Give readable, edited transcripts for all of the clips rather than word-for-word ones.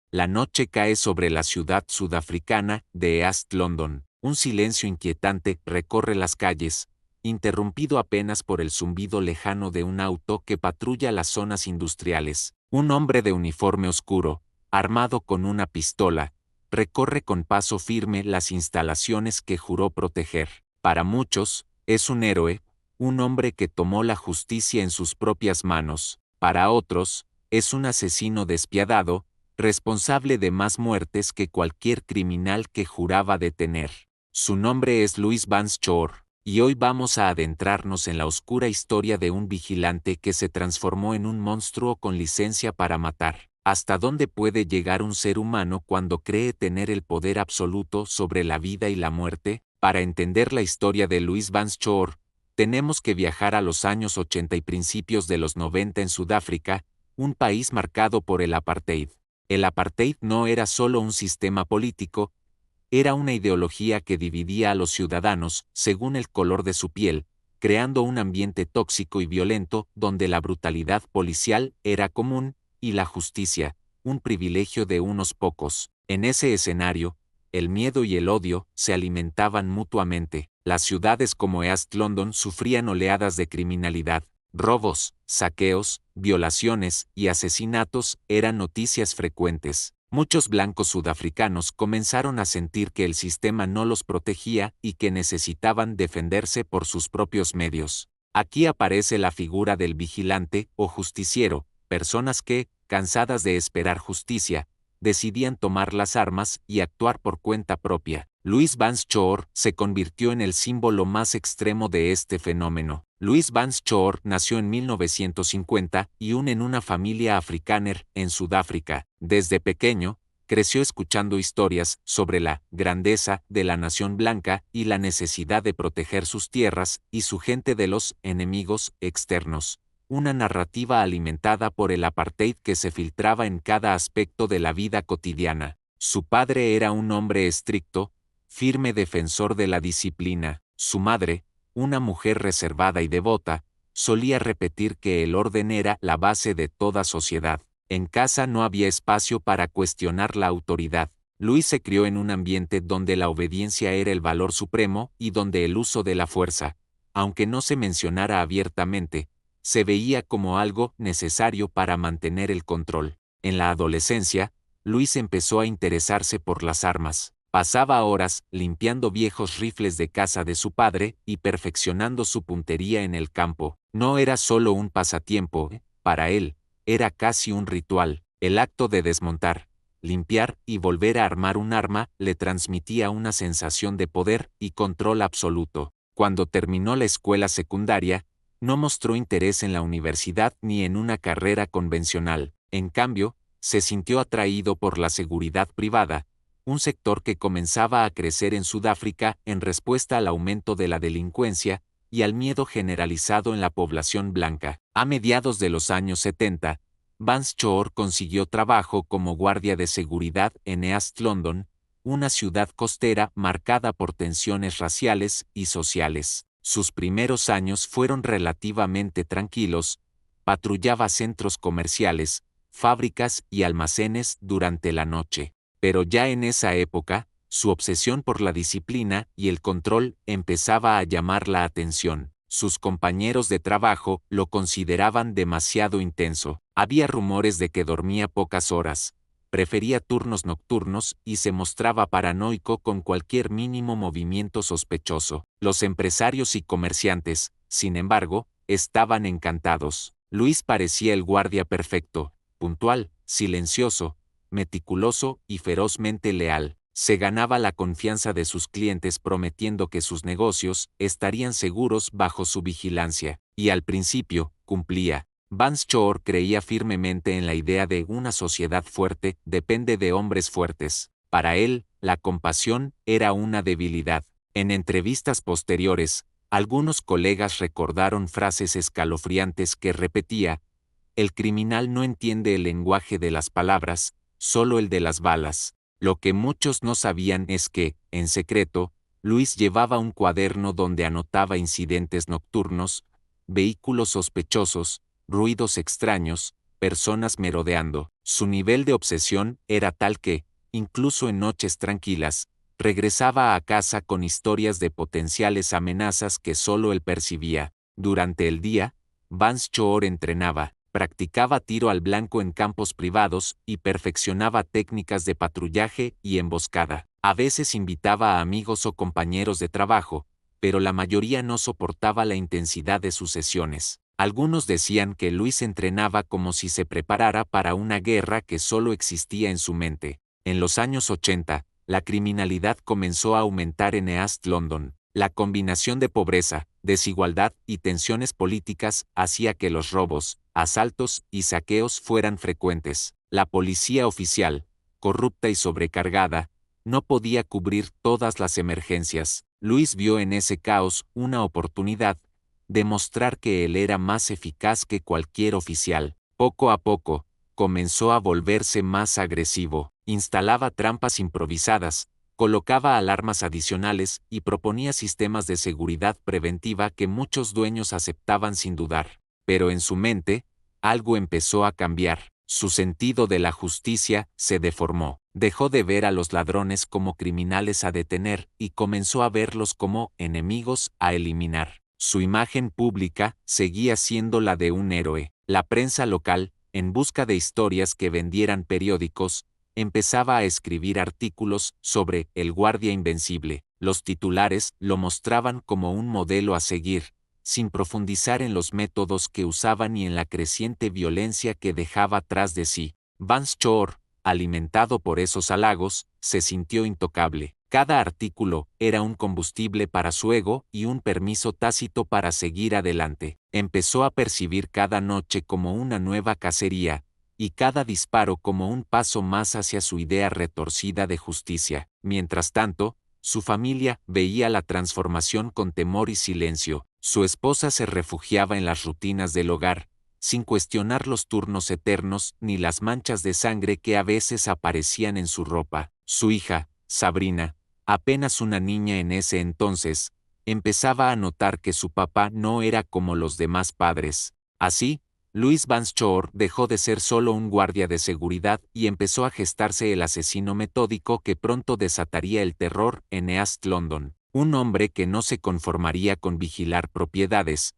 La noche cae sobre la ciudad sudafricana de East London. Un silencio inquietante recorre las calles, interrumpido apenas por el zumbido lejano de un auto que patrulla las zonas industriales. Un hombre de uniforme oscuro, armado con una pistola, recorre con paso firme las instalaciones que juró proteger. Para muchos, es un héroe, un hombre que tomó la justicia en sus propias manos. Para otros, es un asesino despiadado, responsable de más muertes que cualquier criminal que juraba detener. Su nombre es Louis Vance Choor, y hoy vamos a adentrarnos en la oscura historia de un vigilante que se transformó en un monstruo con licencia para matar. ¿Hasta dónde puede llegar un ser humano cuando cree tener el poder absoluto sobre la vida y la muerte? Para entender la historia de Louis Vance Choor, tenemos que viajar a los años 80 y principios de los 90 en Sudáfrica, un país marcado por el apartheid. El apartheid no era solo un sistema político, era una ideología que dividía a los ciudadanos según el color de su piel, creando un ambiente tóxico y violento donde la brutalidad policial era común y la justicia, un privilegio de unos pocos. En ese escenario, el miedo y el odio se alimentaban mutuamente. Las ciudades como East London sufrían oleadas de criminalidad. Robos, saqueos, violaciones y asesinatos eran noticias frecuentes. Muchos blancos sudafricanos comenzaron a sentir que el sistema no los protegía y que necesitaban defenderse por sus propios medios. Aquí aparece la figura del vigilante o justiciero, personas que, cansadas de esperar justicia, decidían tomar las armas y actuar por cuenta propia. Louis Vance Choor se convirtió en el símbolo más extremo de este fenómeno. Louis Vance Choor nació en 1950 en una familia africana en Sudáfrica. Desde pequeño, creció escuchando historias sobre la grandeza de la nación blanca y la necesidad de proteger sus tierras y su gente de los enemigos externos. Una narrativa alimentada por el apartheid que se filtraba en cada aspecto de la vida cotidiana. Su padre era un hombre estricto, firme defensor de la disciplina. Su madre, una mujer reservada y devota, solía repetir que el orden era la base de toda sociedad. En casa no había espacio para cuestionar la autoridad. Louis se crió en un ambiente donde la obediencia era el valor supremo y donde el uso de la fuerza, aunque no se mencionara abiertamente, se veía como algo necesario para mantener el control. En la adolescencia, Louis empezó a interesarse por las armas. Pasaba horas limpiando viejos rifles de caza de su padre y perfeccionando su puntería en el campo. No era solo un pasatiempo, para él, era casi un ritual. El acto de desmontar, limpiar y volver a armar un arma le transmitía una sensación de poder y control absoluto. Cuando terminó la escuela secundaria, no mostró interés en la universidad ni en una carrera convencional. En cambio, se sintió atraído por la seguridad privada, un sector que comenzaba a crecer en Sudáfrica en respuesta al aumento de la delincuencia y al miedo generalizado en la población blanca. A mediados de los años 70, Vance Choor consiguió trabajo como guardia de seguridad en East London, una ciudad costera marcada por tensiones raciales y sociales. Sus primeros años fueron relativamente tranquilos, patrullaba centros comerciales, fábricas y almacenes durante la noche. Pero ya en esa época, su obsesión por la disciplina y el control empezaba a llamar la atención. Sus compañeros de trabajo lo consideraban demasiado intenso. Había rumores de que dormía pocas horas, prefería turnos nocturnos y se mostraba paranoico con cualquier mínimo movimiento sospechoso. Los empresarios y comerciantes, sin embargo, estaban encantados. Louis parecía el guardia perfecto, puntual, silencioso, meticuloso y ferozmente leal. Se ganaba la confianza de sus clientes prometiendo que sus negocios estarían seguros bajo su vigilancia. Y al principio, cumplía. Vance Choor creía firmemente en la idea de una sociedad fuerte depende de hombres fuertes. Para él, la compasión era una debilidad. En entrevistas posteriores, algunos colegas recordaron frases escalofriantes que repetía: el criminal no entiende el lenguaje de las palabras, solo el de las balas. Lo que muchos no sabían es que, en secreto, Louis llevaba un cuaderno donde anotaba incidentes nocturnos, vehículos sospechosos, ruidos extraños, personas merodeando. Su nivel de obsesión era tal que, incluso en noches tranquilas, regresaba a casa con historias de potenciales amenazas que solo él percibía. Durante el día, Vance Choor entrenaba, practicaba tiro al blanco en campos privados y perfeccionaba técnicas de patrullaje y emboscada. A veces invitaba a amigos o compañeros de trabajo, pero la mayoría no soportaba la intensidad de sus sesiones. Algunos decían que Luis entrenaba como si se preparara para una guerra que solo existía en su mente. En los años 80, la criminalidad comenzó a aumentar en East London. La combinación de pobreza, desigualdad y tensiones políticas hacía que los robos, asaltos y saqueos fueran frecuentes. La policía oficial, corrupta y sobrecargada, no podía cubrir todas las emergencias. Luis vio en ese caos una oportunidad de mostrar que él era más eficaz que cualquier oficial. Poco a poco, comenzó a volverse más agresivo. Instalaba trampas improvisadas, colocaba alarmas adicionales y proponía sistemas de seguridad preventiva que muchos dueños aceptaban sin dudar. Pero en su mente, algo empezó a cambiar. Su sentido de la justicia se deformó. Dejó de ver a los ladrones como criminales a detener y comenzó a verlos como enemigos a eliminar. Su imagen pública seguía siendo la de un héroe. La prensa local, en busca de historias que vendieran periódicos, empezaba a escribir artículos sobre el guardia invencible. Los titulares lo mostraban como un modelo a seguir, sin profundizar en los métodos que usaba ni en la creciente violencia que dejaba tras de sí. Vance Choor, alimentado por esos halagos, se sintió intocable. Cada artículo era un combustible para su ego y un permiso tácito para seguir adelante. Empezó a percibir cada noche como una nueva cacería, y cada disparo como un paso más hacia su idea retorcida de justicia. Mientras tanto, su familia veía la transformación con temor y silencio. Su esposa se refugiaba en las rutinas del hogar, sin cuestionar los turnos eternos ni las manchas de sangre que a veces aparecían en su ropa. Su hija, Sabrina, apenas una niña en ese entonces, empezaba a notar que su papá no era como los demás padres. Así, Louis Vance Choor dejó de ser solo un guardia de seguridad y empezó a gestarse el asesino metódico que pronto desataría el terror en East London. Un hombre que no se conformaría con vigilar propiedades,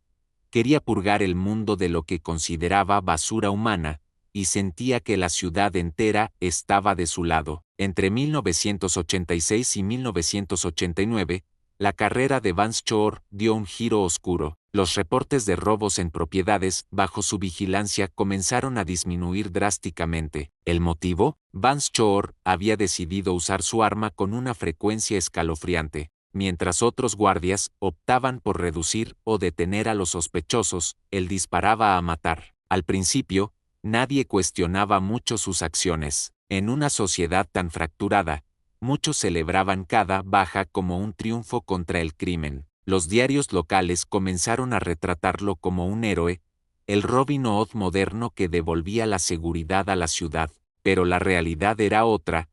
quería purgar el mundo de lo que consideraba basura humana, y sentía que la ciudad entera estaba de su lado. Entre 1986 y 1989, la carrera de Vance Choor dio un giro oscuro. Los reportes de robos en propiedades bajo su vigilancia comenzaron a disminuir drásticamente. ¿El motivo? Vance Choor había decidido usar su arma con una frecuencia escalofriante. Mientras otros guardias optaban por reducir o detener a los sospechosos, él disparaba a matar. Al principio, nadie cuestionaba mucho sus acciones. En una sociedad tan fracturada, muchos celebraban cada baja como un triunfo contra el crimen. Los diarios locales comenzaron a retratarlo como un héroe, el Robin Hood moderno que devolvía la seguridad a la ciudad. Pero la realidad era otra.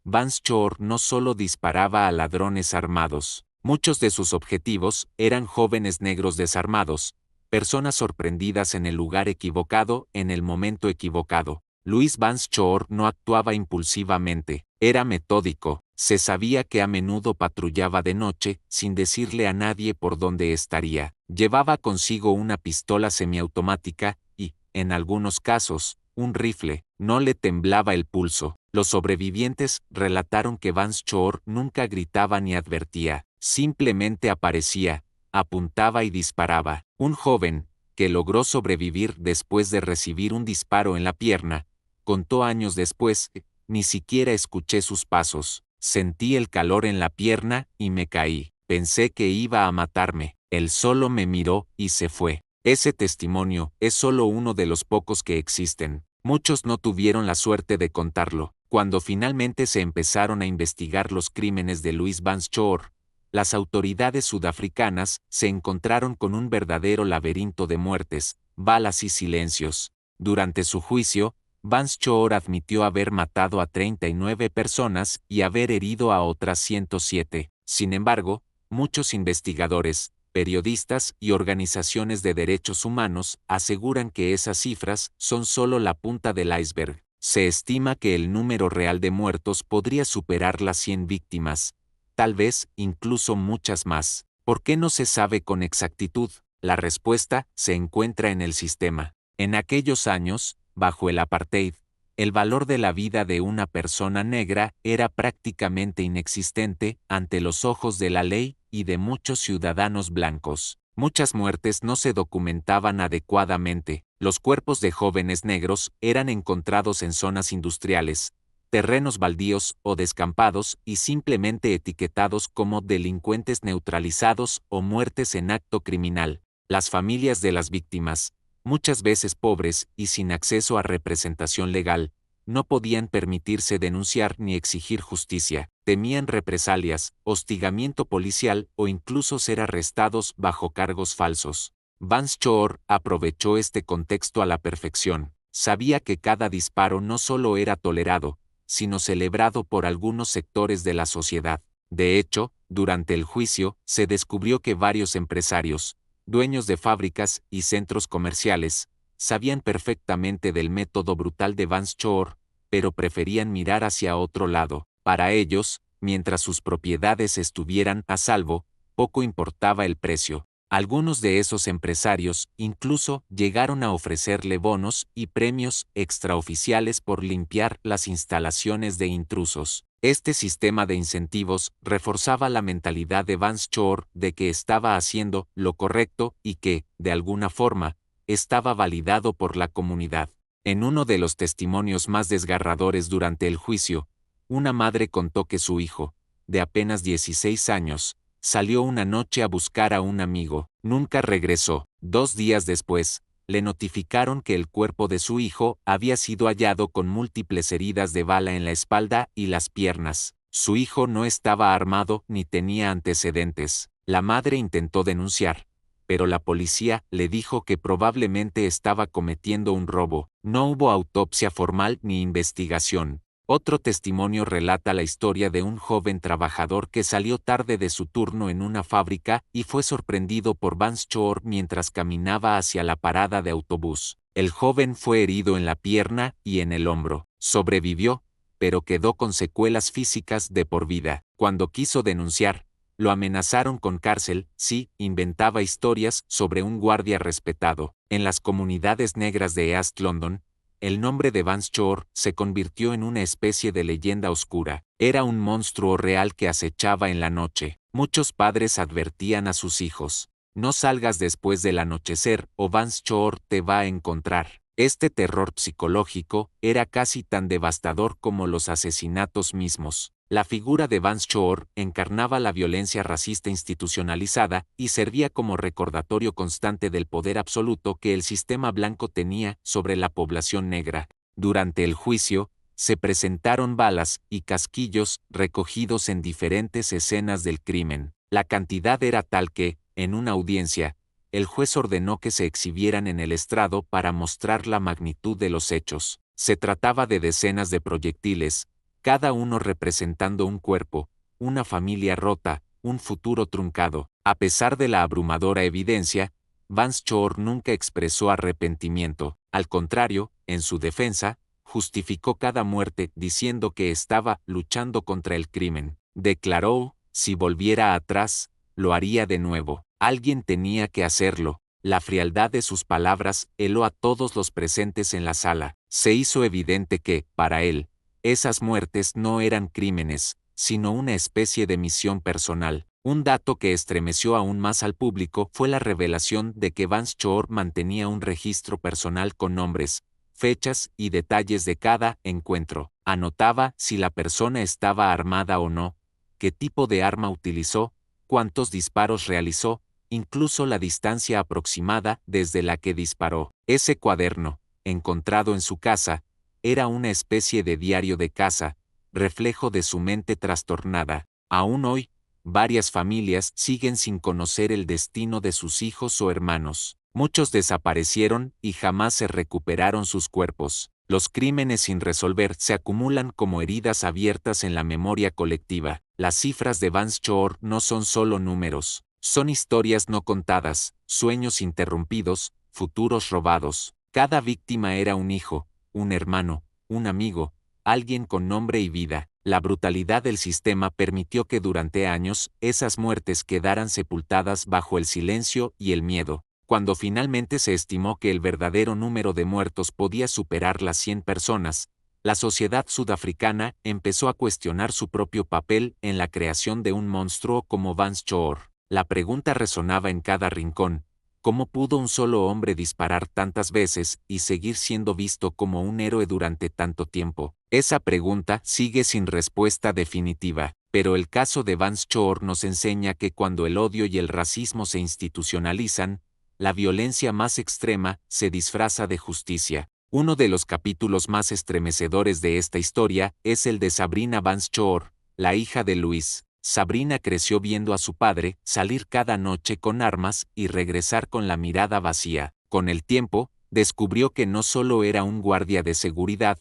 Vance Choor no solo disparaba a ladrones armados. Muchos de sus objetivos eran jóvenes negros desarmados, personas sorprendidas en el lugar equivocado en el momento equivocado. Louis Vance Choor no actuaba impulsivamente, era metódico. Se sabía que a menudo patrullaba de noche, sin decirle a nadie por dónde estaría. Llevaba consigo una pistola semiautomática y, en algunos casos, un rifle. No le temblaba el pulso. Los sobrevivientes relataron que Vance Choor nunca gritaba ni advertía. Simplemente aparecía, apuntaba y disparaba. Un joven, que logró sobrevivir después de recibir un disparo en la pierna, contó años después: ni siquiera escuché sus pasos. Sentí el calor en la pierna y me caí. Pensé que iba a matarme. Él solo me miró y se fue. Ese testimonio es solo uno de los pocos que existen. Muchos no tuvieron la suerte de contarlo. Cuando finalmente se empezaron a investigar los crímenes de Louis Vance Choor, las autoridades sudafricanas se encontraron con un verdadero laberinto de muertes, balas y silencios. Durante su juicio, Vance Choor admitió haber matado a 39 personas y haber herido a otras 107. Sin embargo, muchos investigadores, periodistas y organizaciones de derechos humanos aseguran que esas cifras son solo la punta del iceberg. Se estima que el número real de muertos podría superar las 100 víctimas, tal vez incluso muchas más. ¿Por qué no se sabe con exactitud? La respuesta se encuentra en el sistema. En aquellos años, bajo el apartheid, el valor de la vida de una persona negra era prácticamente inexistente ante los ojos de la ley y de muchos ciudadanos blancos. Muchas muertes no se documentaban adecuadamente. Los cuerpos de jóvenes negros eran encontrados en zonas industriales, terrenos baldíos o descampados y simplemente etiquetados como delincuentes neutralizados o muertes en acto criminal. Las familias de las víctimas, muchas veces pobres y sin acceso a representación legal, no podían permitirse denunciar ni exigir justicia, temían represalias, hostigamiento policial o incluso ser arrestados bajo cargos falsos. Vance Choor aprovechó este contexto a la perfección. Sabía que cada disparo no solo era tolerado, sino celebrado por algunos sectores de la sociedad. De hecho, durante el juicio, se descubrió que varios empresarios, dueños de fábricas y centros comerciales, sabían perfectamente del método brutal de Vance Choor, pero preferían mirar hacia otro lado. Para ellos, mientras sus propiedades estuvieran a salvo, poco importaba el precio. Algunos de esos empresarios incluso llegaron a ofrecerle bonos y premios extraoficiales por limpiar las instalaciones de intrusos. Este sistema de incentivos reforzaba la mentalidad de Vance Choor de que estaba haciendo lo correcto y que, de alguna forma, estaba validado por la comunidad. En uno de los testimonios más desgarradores durante el juicio, una madre contó que su hijo, de apenas 16 años, salió una noche a buscar a un amigo. Nunca regresó. 2 días después, le notificaron que el cuerpo de su hijo había sido hallado con múltiples heridas de bala en la espalda y las piernas. Su hijo no estaba armado ni tenía antecedentes. La madre intentó denunciar, pero la policía le dijo que probablemente estaba cometiendo un robo. No hubo autopsia formal ni investigación. Otro testimonio relata la historia de un joven trabajador que salió tarde de su turno en una fábrica y fue sorprendido por Vance Choor mientras caminaba hacia la parada de autobús. El joven fue herido en la pierna y en el hombro. Sobrevivió, pero quedó con secuelas físicas de por vida. Cuando quiso denunciar, lo amenazaron con cárcel si inventaba historias sobre un guardia respetado. En las comunidades negras de East London, el nombre de Vance Choor se convirtió en una especie de leyenda oscura. Era un monstruo real que acechaba en la noche. Muchos padres advertían a sus hijos: no salgas después del anochecer o Vance Choor te va a encontrar. Este terror psicológico era casi tan devastador como los asesinatos mismos. La figura de Vance Choor encarnaba la violencia racista institucionalizada y servía como recordatorio constante del poder absoluto que el sistema blanco tenía sobre la población negra. Durante el juicio, se presentaron balas y casquillos recogidos en diferentes escenas del crimen. La cantidad era tal que, en una audiencia, el juez ordenó que se exhibieran en el estrado para mostrar la magnitud de los hechos. Se trataba de decenas de proyectiles, cada uno representando un cuerpo, una familia rota, un futuro truncado. A pesar de la abrumadora evidencia, Vance Choor nunca expresó arrepentimiento. Al contrario, en su defensa, justificó cada muerte diciendo que estaba luchando contra el crimen. Declaró: si volviera atrás, lo haría de nuevo. Alguien tenía que hacerlo. La frialdad de sus palabras heló a todos los presentes en la sala. Se hizo evidente que, para él, esas muertes no eran crímenes, sino una especie de misión personal. Un dato que estremeció aún más al público fue la revelación de que Vance Choor mantenía un registro personal con nombres, fechas y detalles de cada encuentro. Anotaba si la persona estaba armada o no, qué tipo de arma utilizó, cuántos disparos realizó, incluso la distancia aproximada desde la que disparó. Ese cuaderno, encontrado en su casa, era una especie de diario de caza, reflejo de su mente trastornada. Aún hoy, varias familias siguen sin conocer el destino de sus hijos o hermanos. Muchos desaparecieron y jamás se recuperaron sus cuerpos. Los crímenes sin resolver se acumulan como heridas abiertas en la memoria colectiva. Las cifras de Vance Choor no son solo números, Son historias no contadas, sueños interrumpidos, futuros robados. Cada víctima era un hijo, un hermano, un amigo, alguien con nombre y vida. La brutalidad del sistema permitió que durante años esas muertes quedaran sepultadas bajo el silencio y el miedo. Cuando finalmente se estimó que el verdadero número de muertos podía superar las 100 personas, la sociedad sudafricana empezó a cuestionar su propio papel en la creación de un monstruo como Vance Choor. La pregunta resonaba en cada rincón: ¿cómo pudo un solo hombre disparar tantas veces y seguir siendo visto como un héroe durante tanto tiempo? Esa pregunta sigue sin respuesta definitiva, pero el caso de Vance Choor nos enseña que cuando el odio y el racismo se institucionalizan, la violencia más extrema se disfraza de justicia. Uno de los capítulos más estremecedores de esta historia es el de Sabrina Vance Choor, la hija de Louis. Sabrina creció viendo a su padre salir cada noche con armas y regresar con la mirada vacía. Con el tiempo, descubrió que no solo era un guardia de seguridad,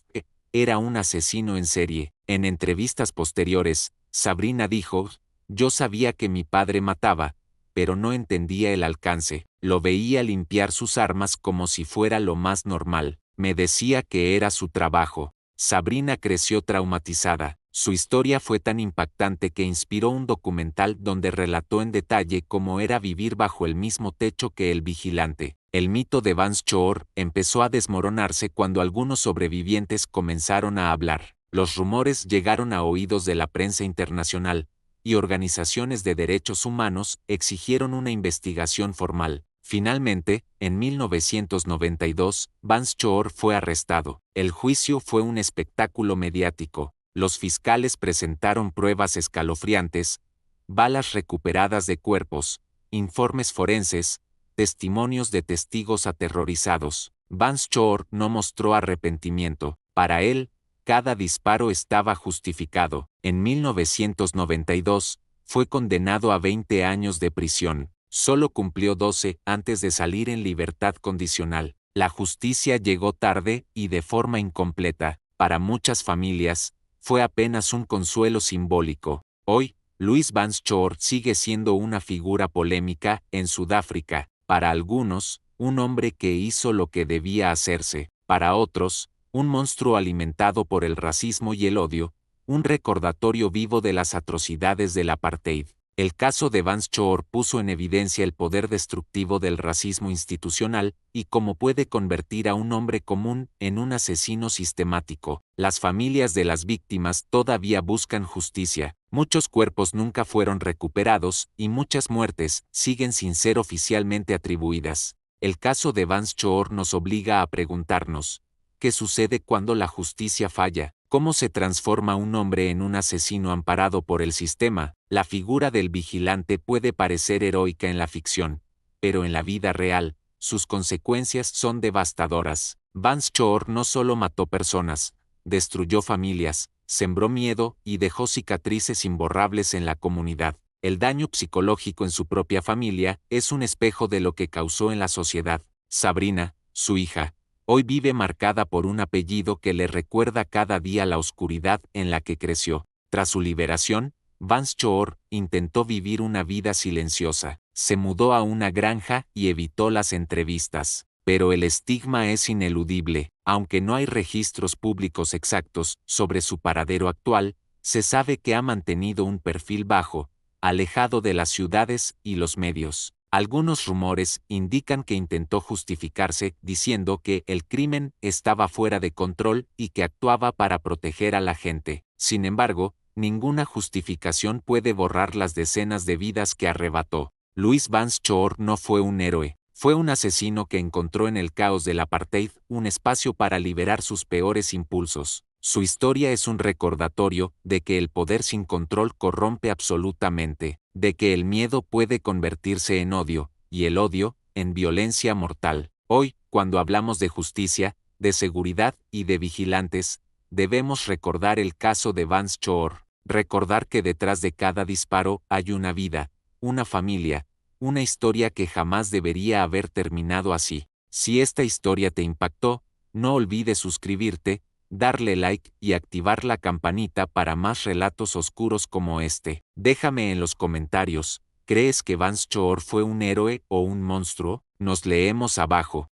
era un asesino en serie. En entrevistas posteriores, Sabrina dijo: "Yo sabía que mi padre mataba, pero no entendía el alcance. Lo veía limpiar sus armas como si fuera lo más normal. Me decía que era su trabajo". Sabrina creció traumatizada. Su historia fue tan impactante que inspiró un documental donde relató en detalle cómo era vivir bajo el mismo techo que el vigilante. El mito de Vance Choor empezó a desmoronarse cuando algunos sobrevivientes comenzaron a hablar. Los rumores llegaron a oídos de la prensa internacional, y organizaciones de derechos humanos exigieron una investigación formal. Finalmente, en 1992, Vance Choor fue arrestado. El juicio fue un espectáculo mediático. Los fiscales presentaron pruebas escalofriantes, balas recuperadas de cuerpos, informes forenses, testimonios de testigos aterrorizados. Vance Choor no mostró arrepentimiento. Para él, cada disparo estaba justificado. En 1992, fue condenado a 20 años de prisión. Solo cumplió 12 antes de salir en libertad condicional. La justicia llegó tarde y de forma incompleta. Para muchas familias, fue apenas un consuelo simbólico. Hoy, Louis Vance Choor sigue siendo una figura polémica en Sudáfrica. Para algunos, un hombre que hizo lo que debía hacerse. Para otros, un monstruo alimentado por el racismo y el odio, un recordatorio vivo de las atrocidades del apartheid. El caso de Vance Choor puso en evidencia el poder destructivo del racismo institucional y cómo puede convertir a un hombre común en un asesino sistemático. Las familias de las víctimas todavía buscan justicia. Muchos cuerpos nunca fueron recuperados y muchas muertes siguen sin ser oficialmente atribuidas. El caso de Vance Choor nos obliga a preguntarnos: ¿qué sucede cuando la justicia falla? ¿Cómo se transforma un hombre en un asesino amparado por el sistema? La figura del vigilante puede parecer heroica en la ficción, pero en la vida real, sus consecuencias son devastadoras. Vance Choor no solo mató personas, destruyó familias, sembró miedo y dejó cicatrices imborrables en la comunidad. El daño psicológico en su propia familia es un espejo de lo que causó en la sociedad. Sabrina, su hija, hoy vive marcada por un apellido que le recuerda cada día la oscuridad en la que creció. Tras su liberación, Vance Choor intentó vivir una vida silenciosa. Se mudó a una granja y evitó las entrevistas. Pero el estigma es ineludible. Aunque no hay registros públicos exactos sobre su paradero actual, se sabe que ha mantenido un perfil bajo, alejado de las ciudades y los medios. Algunos rumores indican que intentó justificarse diciendo que el crimen estaba fuera de control y que actuaba para proteger a la gente. Sin embargo, ninguna justificación puede borrar las decenas de vidas que arrebató. Louis Vance Choor no fue un héroe, fue un asesino que encontró en el caos del apartheid un espacio para liberar sus peores impulsos. Su historia es un recordatorio de que el poder sin control corrompe absolutamente, de que el miedo puede convertirse en odio, y el odio, en violencia mortal. Hoy, cuando hablamos de justicia, de seguridad y de vigilantes, debemos recordar el caso de Vance Choor, recordar que detrás de cada disparo hay una vida, una familia, una historia que jamás debería haber terminado así. Si esta historia te impactó, no olvides suscribirte, darle like y activar la campanita para más relatos oscuros como este. Déjame en los comentarios, ¿Crees que Vance Shore fue un héroe o un monstruo? Nos leemos abajo.